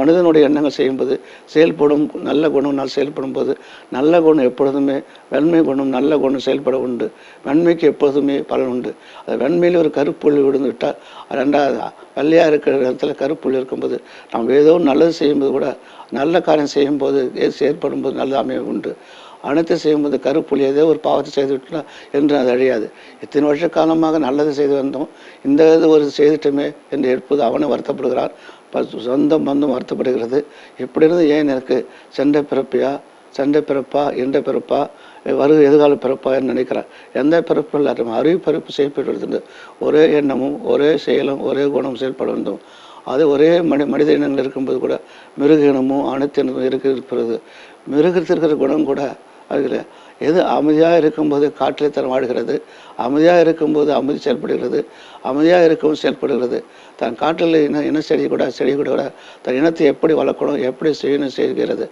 மனிதனுடைய எண்ணங்கள் செய்யும்போது செயல்படும் நல்ல குணம்னால் செயல்படும் போது நல்ல குணம் எப்பொழுதுமே வெண்மை குணம் நல்ல குணம் செயல்பட உண்டு. வெண்மைக்கு எப்போதுமே பலன் உண்டு. அது வெண்மையில் ஒரு கருப்புள்ளி விழுந்து விட்டால் ரெண்டாவது வெள்ளையாக இருக்கிற இடத்துல கருப்புள்ளி இருக்கும்போது நாம் ஏதோ நல்லது செய்யும்போது கூட நல்ல காரியம் செய்யும்போது செயற்படும் போது நல்ல அமைய உண்டு. அனைத்து செய்யும்போது கருப்புள்ளி ஏதோ ஒரு பாவத்தை செய்து விட்டால் என்று அது அழியாது. இத்தனை வருஷ காலமாக நல்லது செய்து வந்தோம், இந்த இது ஒரு செய்துட்டுமே என்று எப்போது அவனை வருத்தப்படுகிறான். சொந்த பந்தம் வருத்தப்படுகிறது. இப்படி இருந்து ஏன் எனக்கு சென்ற பிறப்பா எந்த பிறப்பா எதிர்கால பிறப்பா என்று நினைக்கிறார். எந்த பிறப்பு இல்லாமல் அறிவு பிறப்பு செயல்படுவது ஒரே எண்ணமும் ஒரே செயலும் ஒரே குணமும் செயல்பட வேண்டும். அது ஒரே மனித இனங்கள் இருக்கும்போது கூட மிருக இனமும் அனைத்து இனமும் இருக்கிறது. மிருகத்திற்கிற குணம் கூட அதில் எது அமைதியாக இருக்கும்போது காட்டிலே தன் வாழ்கிறது, அமைதியாக இருக்கும்போது அமைதி செயல்படுகிறது, அமைதியாக இருக்கவும் செயல்படுகிறது. தன் காட்டில் செடி கூட தன் இனத்தை எப்படி வளர்க்கணும் எப்படி செய்யணும் செய்கிறது.